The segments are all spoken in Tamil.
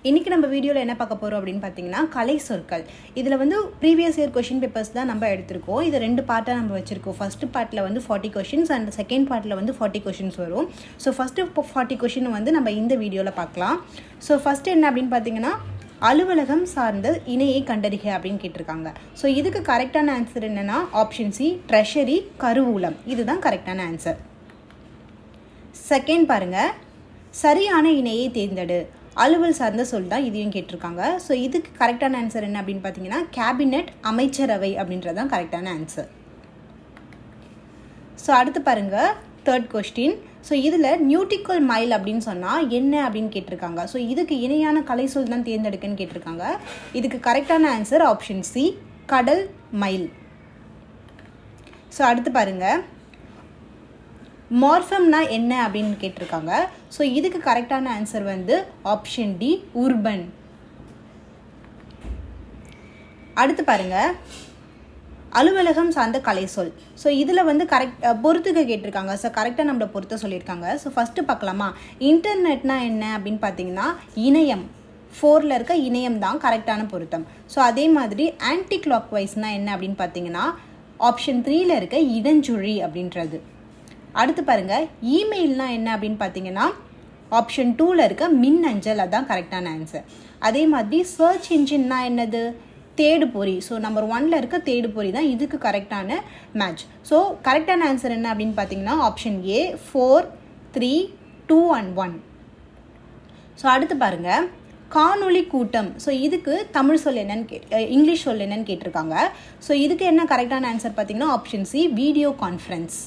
இன்றைக்கி நம்ம வீடியோவில் என்ன பார்க்க போகிறோம் அப்படின்னு பார்த்தீங்கன்னா கலை சொற்கள். இதில் வந்து ப்ரீவியஸ் இயர் கொஷின் பேப்பர்ஸ் தான் நம்ம எடுத்திருக்கோம். இது 2 பார்ட்டாக நம்ம வச்சுருக்கோம். ஃபஸ்ட்டு பார்ட்டில் வந்து 40 கொஷின்ஸ் அண்ட் செகண்ட் பார்ட்டில் வந்து 40 கொஷின்ஸ் வரும். ஸோ ஃபஸ்ட்டு 40 கொஷின் வந்து நம்ம இந்த வீடியோவில் பார்க்கலாம். ஸோ ஃபஸ்ட்டு என்ன அப்படின்னு பார்த்தீங்கன்னா அலுவலகம் சார்ந்த இணையை கண்டறிக அப்படின்னு கேட்டிருக்காங்க. ஸோ இதுக்கு கரெக்டான ஆன்சர் என்னென்னா ஆப்ஷன் சி ட்ரெஷரி கருவூலம். இதுதான் கரெக்டான ஆன்சர். செகண்ட் பாருங்கள், சரியான இணையை தேர்ந்தெடு. அலுவல் சார்ந்த சொல் தான் இதையும் கேட்டிருக்காங்க. ஸோ இதுக்கு கரெக்டான ஆன்சர் என்ன அப்படின்னு பார்த்தீங்கன்னா கேபினெட் அமைச்சரவை அப்படின்றது தான் கரெக்டான ஆன்சர். ஸோ அடுத்து பாருங்கள் தேர்ட் கொஸ்டின். ஸோ இதில் நியூட்டிக்கல் மைல் அப்படின்னு சொன்னால் என்ன அப்படின்னு கேட்டிருக்காங்க. ஸோ இதுக்கு இணையான கலை சொல் தான் தேர்ந்தெடுக்குன்னு கேட்டிருக்காங்க. இதுக்கு கரெக்டான ஆன்சர் ஆப்ஷன் சி கடல் மைல். ஸோ அடுத்து பாருங்கள் மார்ஃபம்னா என்ன அப்படின்னு கேட்டிருக்காங்க. ஸோ இதுக்கு கரெக்டான ஆன்சர் வந்து ஆப்ஷன் டி உர்பன். அடுத்து பாருங்க அலுவலகம் சார்ந்த கலை சொல். ஸோ இதில் வந்து பொறுத்துக்க கேட்டிருக்காங்க. ஸோ கரெக்டாக நம்மளை பொறுத்த சொல்லியிருக்காங்க. ஸோ ஃபஸ்ட்டு பார்க்கலாமா, இன்டர்நெட்னா என்ன அப்படின்னு பார்த்தீங்கன்னா இணையம். 4ல் இருக்க இணையம் தான் கரெக்டான பொருத்தம். ஸோ அதே மாதிரி ஆன்டி கிளாக் வைஸ்னால் என்ன அப்படின்னு பார்த்தீங்கன்னா ஆப்ஷன் 3ல் இருக்க இடஞ்சுழி அப்படின்றது. அடுத்து பாருங்கள் இமெயில்னா என்ன அப்படின்னு பார்த்தீங்கன்னா ஆப்ஷன் 2ல் இருக்க மின்னஞ்சல், அதுதான் கரெக்டான ஆன்சர். அதே மாதிரி சர்ச் இன்ஜின்னா என்னது தேடுபொறி. ஸோ நம்பர் 1ல் இருக்க தேடுபொறி தான் இதுக்கு கரெக்டான மேட்ச். ஸோ கரெக்டான ஆன்சர் என்ன அப்படின்னு பார்த்தீங்கன்னா ஆப்ஷன் ஏ 4, 3, 2 and 1. ஸோ அடுத்து பாருங்கள் காணொளி கூட்டம். ஸோ இதுக்கு தமிழ் சொல் என்னன்னு இங்கிலீஷ் சொல் என்னன்னு கேட்டிருக்காங்க. ஸோ இதுக்கு என்ன கரெக்டான ஆன்சர் பார்த்தீங்கன்னா option C video conference.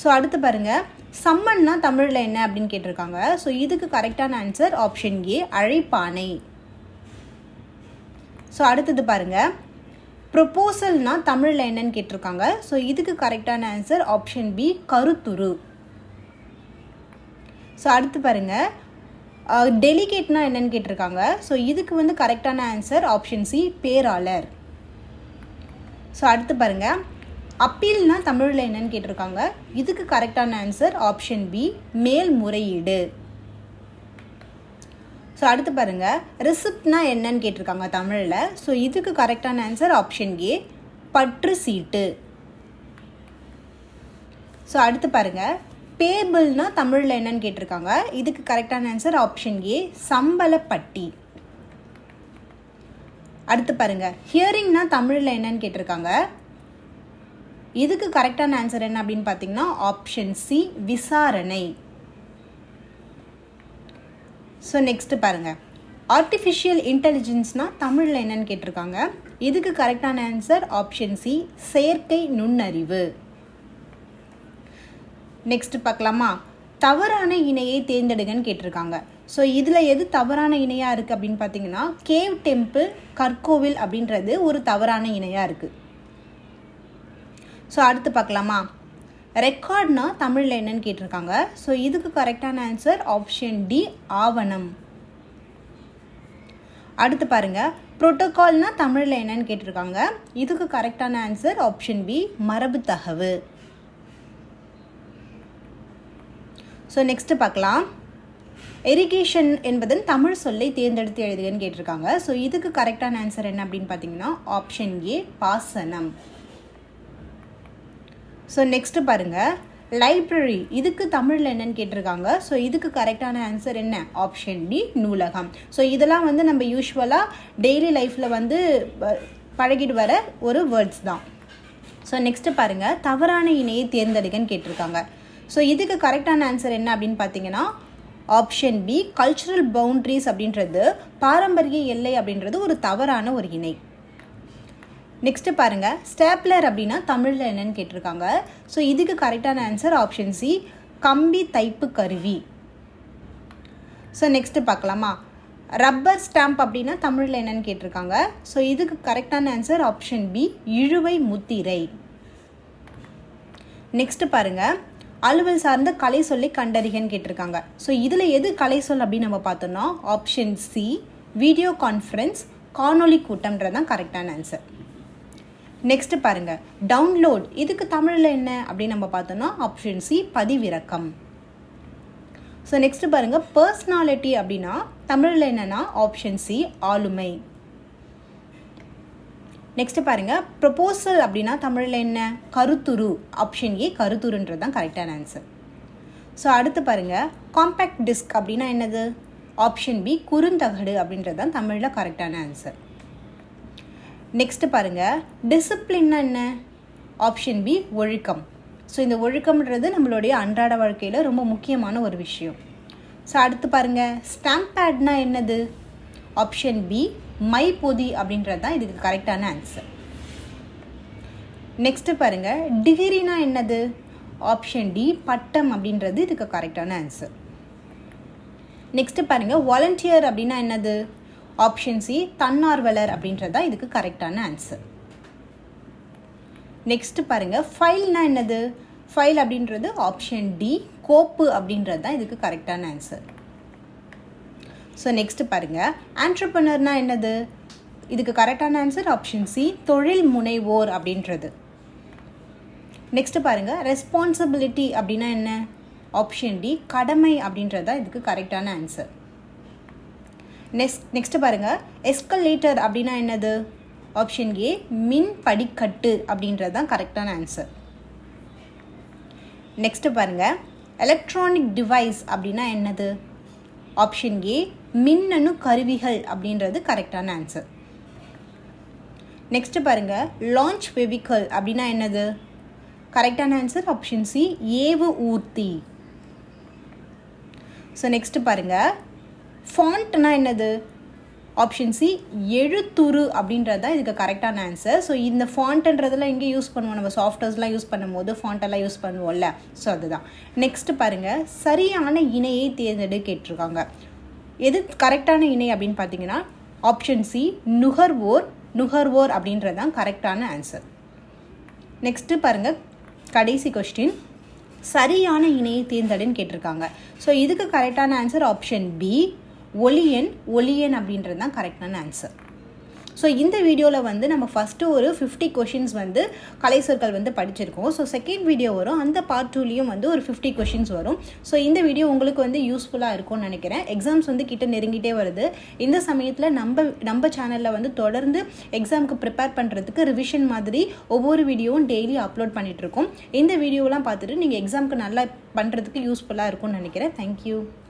So அடுத்து பாருங்கள் சம்மன்னா தமிழில் என்ன அப்படின்னு கேட்டிருக்காங்க. ஸோ இதுக்கு கரெக்டான ஆன்சர் ஆப்ஷன் ஏ அழைப்பானை. ஸோ அடுத்தது பாருங்கள் ப்ரொபோசல்னா தமிழில் என்னன்னு கேட்டிருக்காங்க. ஸோ இதுக்கு கரெக்டான ஆன்சர் ஆப்ஷன் பி கருத்துரு. ஸோ அடுத்து பாருங்கள் டெலிகேட்னா என்னன்னு கேட்டிருக்காங்க. ஸோ இதுக்கு வந்து கரெக்டான ஆன்சர் ஆப்ஷன் சி பேராளர். ஸோ அடுத்து பாருங்கள் அப்பீல்னா தமிழில் என்னன்னு கேட்டிருக்காங்க. இதுக்கு கரெக்டான ஆன்சர் ஆப்ஷன் பி மேல்முறையீடு. ஸோ அடுத்து பாருங்கள் ரிசிப்ட்னா என்னன்னு கேட்டிருக்காங்க தமிழில். ஸோ இதுக்கு கரெக்டான ஆன்சர் ஆப்ஷன் ஏ பற்று சீட்டு. ஸோ அடுத்து பாருங்கள் பேபிள்னா தமிழில் என்னன்னு கேட்டிருக்காங்க. இதுக்கு கரெக்டான ஆன்சர் ஆப்ஷன் ஏ சம்பளப்பட்டி. அடுத்து பாருங்கள் ஹியரிங்னா தமிழில் என்னன்னு கேட்டிருக்காங்க. இதுக்கு கரெக்டான ஆன்சர் என்ன அப்படின்னு பார்த்தீங்கன்னா ஆப்ஷன் சி விசாரணை. ஸோ நெக்ஸ்ட் பாருங்கள் ஆர்டிஃபிஷியல் இன்டெலிஜென்ஸ்னா தமிழில் என்னன்னு கேட்டிருக்காங்க. இதுக்கு கரெக்டான ஆன்சர் ஆப்ஷன் சி செயற்கை நுண்ணறிவு. நெக்ஸ்ட் பார்க்கலாமா, தவறான இணையை தேர்ந்தெடுங்கன்னு கேட்டிருக்காங்க. ஸோ இதில் எது தவறான இணையாக இருக்குது அப்படின்னு பார்த்தீங்கன்னா கேவ் டெம்பிள் கற்கோவில் அப்படின்றது ஒரு தவறான இணையாக இருக்குது. ஸோ அடுத்து பார்க்கலாமா, ரெக்கார்ட்னா தமிழில் என்னன்னு கேட்டிருக்காங்க. ஸோ இதுக்கு கரெக்டான ஆன்சர் ஆப்ஷன் டி ஆவணம். அடுத்து பாருங்கள் புரோட்டோகால்னா தமிழில் என்னன்னு கேட்டிருக்காங்க. இதுக்கு கரெக்டான ஆன்சர் ஆப்ஷன் பி மரபு தகவு. ஸோ நெக்ஸ்ட் பார்க்கலாம் இரிகேஷன் என்பதன் தமிழ் சொல்லை தேர்ந்தெடுத்து எழுதுகன்னு கேட்டிருக்காங்க. ஸோ இதுக்கு கரெக்டான ஆன்சர் என்ன அப்படின்னு பார்த்தீங்கன்னா ஆப்ஷன் ஏ பாசனம். ஸோ நெக்ஸ்ட்டு பாருங்கள் லைப்ரரி, இதுக்கு தமிழில் என்னன்னு கேட்டிருக்காங்க. ஸோ இதுக்கு கரெக்டான ஆன்சர் என்ன ஆப்ஷன் டி நூலகம். ஸோ இதெல்லாம் வந்து நம்ம யூஸ்வலாக டெய்லி லைஃப்பில் வந்து பழகிட்டு வர ஒரு வேர்ட்ஸ் தான். ஸோ நெக்ஸ்ட்டு பாருங்கள் தவறான இணையை தேர்ந்தெடுக்கன்னு கேட்டிருக்காங்க. ஸோ இதுக்கு கரெக்டான ஆன்சர் என்ன அப்படின்னு பார்த்தீங்கன்னா ஆப்ஷன் பி கல்ச்சுரல் பவுண்ட்ரிஸ் அப்படின்றது பாரம்பரிய எல்லை அப்படின்றது ஒரு தவறான ஒரு இணை. நெக்ஸ்ட்டு பாருங்கள் ஸ்டேப்லர் அப்படின்னா தமிழில் என்னன்னு கேட்டிருக்காங்க. ஸோ இதுக்கு கரெக்டான ஆன்சர் ஆப்ஷன் சி கம்பி தைப்பு கருவி. ஸோ நெக்ஸ்ட்டு பார்க்கலாமா ரப்பர் ஸ்டாம்ப் அப்படின்னா தமிழில் என்னன்னு கேட்டிருக்காங்க. ஸோ இதுக்கு கரெக்டான ஆன்சர் ஆப்ஷன் பி இழுவை முத்திரை. நெக்ஸ்ட்டு பாருங்கள் அலுவல் சார்ந்த கலை சொல்லி கண்டறிகன்னு கேட்டிருக்காங்க. ஸோ இதில் எது கலை சொல் அப்படின்னு நம்ம பார்த்தோம்னா ஆப்ஷன் சி வீடியோ கான்ஃபரன்ஸ் காணொளி கூட்டம்ன்றதான் கரெக்டான ஆன்சர். நெக்ஸ்ட் பாருங்கள் டவுன்லோட், இதுக்கு தமிழில் என்ன அப்படின்னு நம்ம பார்த்தோம்னா ஆப்ஷன் சி பதிவிறக்கம். ஸோ நெக்ஸ்ட் பாருங்கள், பர்சனாலிட்டி அப்படின்னா தமிழில் என்னென்னா ஆப்ஷன் சி ஆளுமை. நெக்ஸ்ட் பாருங்கள், ப்ரொபோசல் அப்படின்னா தமிழில் என்ன கருத்துரு, ஆப்ஷன் ஏ கருத்துருன்றது தான் கரெக்டான ஆன்சர். ஸோ அடுத்து பாருங்கள், காம்பேக்ட் டிஸ்க் அப்படின்னா என்னது ஆப்ஷன் பி குறுந்தகடு அப்படின்றது தான் தமிழில் கரெக்டான ஆன்சர். நெக்ஸ்ட் பாருங்கள், டிசிப்ளின்னா என்ன ஆப்ஷன் பி ஒழுக்கம். ஸோ இந்த ஒழுக்கம்ன்றது நம்மளுடைய அன்றாட வாழ்க்கையில் ரொம்ப முக்கியமான ஒரு விஷயம். ஸோ அடுத்து பாருங்கள், ஸ்டாம்ப் பேட்னா என்னது ஆப்ஷன் பி மை பொதி அப்படின்றது தான் இதுக்கு கரெக்டான ஆன்சர். நெக்ஸ்ட்டு பாருங்கள், டிகிரினா என்னது ஆப்ஷன் டி பட்டம் அப்படின்றது இதுக்கு கரெக்டான ஆன்சர். நெக்ஸ்ட்டு பாருங்கள், வாலண்டியர் அப்படின்னா என்னது ஆப்ஷன் சி தன்னார்வலர் அப்படின்றது தான் இதுக்கு கரெக்டான ஆன்சர். நெக்ஸ்ட்டு பாருங்கள், ஃபைல்னா என்னது ஃபைல் அப்படின்றது ஆப்ஷன் டி கோப்பு அப்படின்றது தான் இதுக்கு கரெக்டான ஆன்சர். ஸோ நெக்ஸ்ட்டு பாருங்கள், ஆண்டர்ப்ரனர்னா என்னது இதுக்கு கரெக்டான ஆன்சர் ஆப்ஷன் சி தொழில் முனைவோர் அப்படின்றது. நெக்ஸ்ட்டு பாருங்கள், ரெஸ்பான்சிபிலிட்டி அப்படின்னா என்ன ஆப்ஷன் டி கடமை அப்படின்றது தான் இதுக்கு கரெக்டான ஆன்சர். நெக்ஸ்ட்டு பாருங்கள், எஸ்கலேட்டர் அப்படின்னா என்னது ஆப்ஷன் ஏ மின் படிக்கட்டு அப்படின்றது தான் கரெக்டான ஆன்சர். நெக்ஸ்ட்டு பாருங்கள், எலக்ட்ரானிக் டிவைஸ் அப்படின்னா என்னது ஆப்ஷன் ஏ மின்னணு கருவிகள் அப்படின்றது கரெக்டான ஆன்சர். நெக்ஸ்ட்டு பாருங்கள், லான்ச் வெஹிக்கிள் அப்படின்னா என்னது கரெக்டான ஆன்சர் ஆப்ஷன் சி ஏவு ஊர்தி. ஸோ நெக்ஸ்ட்டு பாருங்கள், ஃபாண்ட்னா என்னது ஆப்ஷன் சி எழுத்துரு அப்படின்றது தான் இதுக்கு கரெக்டான ஆன்சர். ஸோ இந்த ஃபாண்ட்ன்றதெல்லாம் எங்கே யூஸ் பண்ணுவோம், நம்ம சாஃப்ட்வேர்ஸ்லாம் யூஸ் பண்ணும்போது ஃபாண்ட்டெல்லாம் யூஸ் பண்ணுவோம்ல, ஸோ அதுதான். நெக்ஸ்ட்டு பாருங்கள், சரியான இணையை தேர்ந்தெடு கேட்டிருக்காங்க. எது கரெக்டான இணை அப்படின்னு பார்த்தீங்கன்னா ஆப்ஷன் சி நுகர்வோர் அப்படின்றது தான் கரெக்டான ஆன்சர். நெக்ஸ்ட்டு பாருங்கள், கடைசி கொஸ்டின், சரியான இணையை தேர்ந்தெடுன்னு கேட்டிருக்காங்க. ஸோ இதுக்கு கரெக்டான ஆன்சர் ஆப்ஷன் பி ஒளியன் அப்படின்றது தான் கரெக்டான ஆன்சர். ஸோ இந்த வீடியோவில் வந்து நம்ம ஃபஸ்ட்டு ஒரு 50 கொஷின்ஸ் வந்து கலை சொற்கள் வந்து படிச்சிருக்கோம். ஸோ செகண்ட் வீடியோ வரும், அந்த பார்ட் 2லேயும் வந்து ஒரு 50 கொஷின்ஸ் வரும். ஸோ இந்த வீடியோ உங்களுக்கு வந்து யூஸ்ஃபுல்லாக இருக்கும்னு நினைக்கிறேன். எக்ஸாம்ஸ் வந்து கிட்ட நெருங்கிட்டே வருது. இந்த சமயத்தில் நம்ம சேனலில் வந்து தொடர்ந்து எக்ஸாமுக்கு ப்ரிப்பேர் பண்ணுறதுக்கு ரிவிஷன் மாதிரி ஒவ்வொரு வீடியோவும் டெய்லி அப்லோட் பண்ணிகிட்ருக்கோம். இந்த வீடியோலாம் பார்த்துட்டு நீங்கள் எக்ஸாமுக்கு நல்லா பண்ணுறதுக்கு யூஸ்ஃபுல்லாக இருக்கும்னு நினைக்கிறேன். தேங்க்யூ.